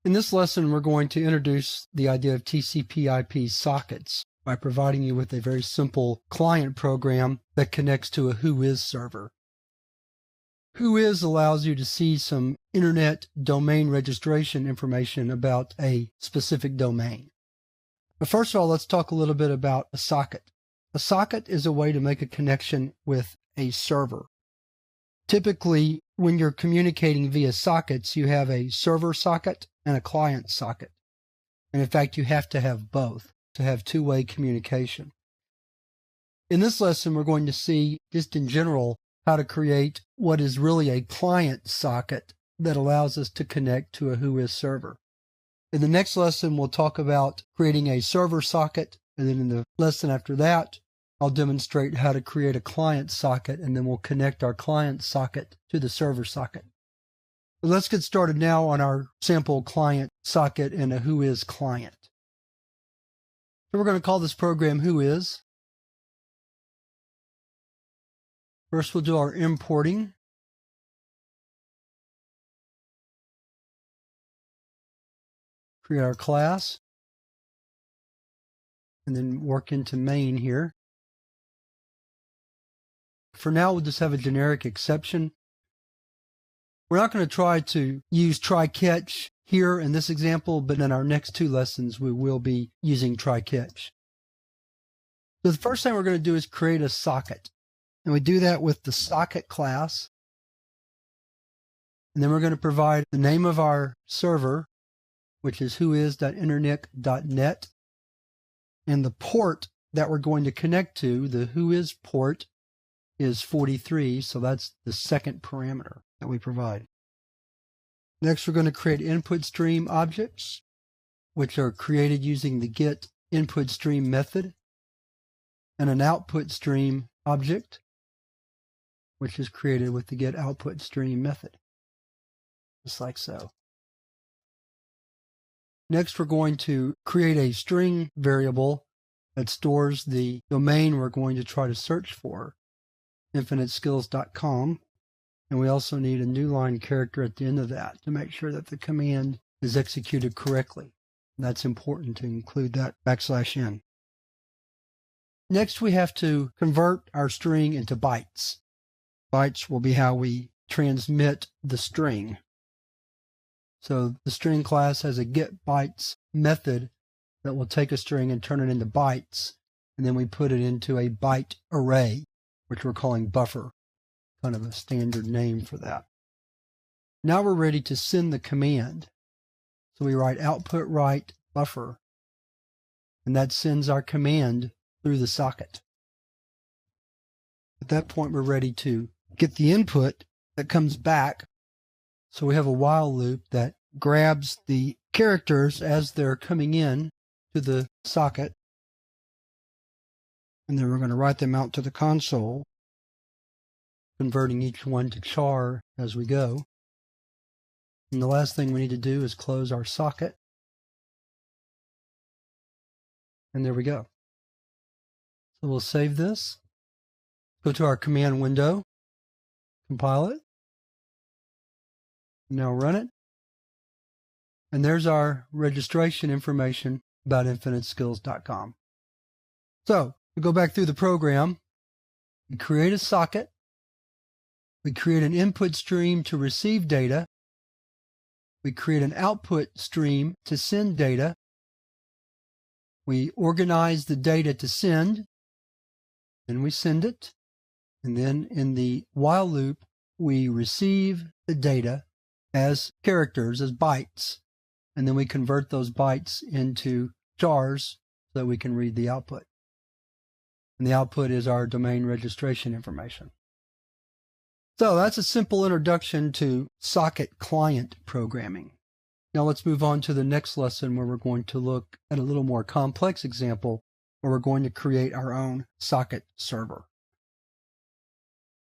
In this lesson, we're going to introduce the idea of TCP/IP sockets by providing you with a very simple client program that connects to a Whois server. Whois allows you to see some internet domain registration information about a specific domain. But first of all, let's talk a little bit about a socket. A socket is a way to make a connection with a server. Typically, when you're communicating via sockets, you have a server socket and a client socket. And in fact, you have to have both to have two-way communication. In this lesson, we're going to see, just in general, how to create what is really a client socket that allows us to connect to a Whois server. In the next lesson, we'll talk about creating a server socket, and then in the lesson after that, I'll demonstrate how to create a client socket, and then we'll connect our client socket to the server socket. But let's get started now on our sample client socket in a Whois client. So we're going to call this program Whois. First, we'll do our importing. Create our class. And then work into main here. For now, we'll just have a generic exception. We're not going to try to use try-catch here in this example, but in our next two lessons, we will be using try-catch. So the first thing we're going to do is create a socket. And we do that with the socket class. And then we're going to provide the name of our server, which is whois.internet.net. And the port that we're going to connect to, the Whois port, is 43, so that's the second parameter that we provide. Next, we're going to create input stream objects, which are created using the get input stream method, and an output stream object, which is created with the get output stream method, just like so. Next, we're going to create a string variable that stores the domain we're going to try to search for, infiniteskills.com, and we also need a new line character at the end of that to make sure that the command is executed correctly. That's important to include that \n. Next, we have to convert our string into bytes. Bytes will be how we transmit the string. So the string class has a getBytes method that will take a string and turn it into bytes, and then we put it into a byte array, which we're calling buffer, kind of a standard name for that. Now we're ready to send the command. So we write output write buffer, and that sends our command through the socket. At that point, we're ready to get the input that comes back. So we have a while loop that grabs the characters as they're coming in to the socket, and then we're going to write them out to the console, converting each one to char as we go. And the last thing we need to do is close our socket. And there we go. So we'll save this, go to our command window, compile it, now run it. And there's our registration information about infiniteskills.com. So we go back through the program. We create a socket. We create an input stream to receive data. We create an output stream to send data. We organize the data to send. Then we send it. And then in the while loop, we receive the data as characters, as bytes. And then we convert those bytes into chars so that we can read the output. And the output is our domain registration information. So that's a simple introduction to socket client programming. Now let's move on to the next lesson where we're going to look at a little more complex example where we're going to create our own socket server.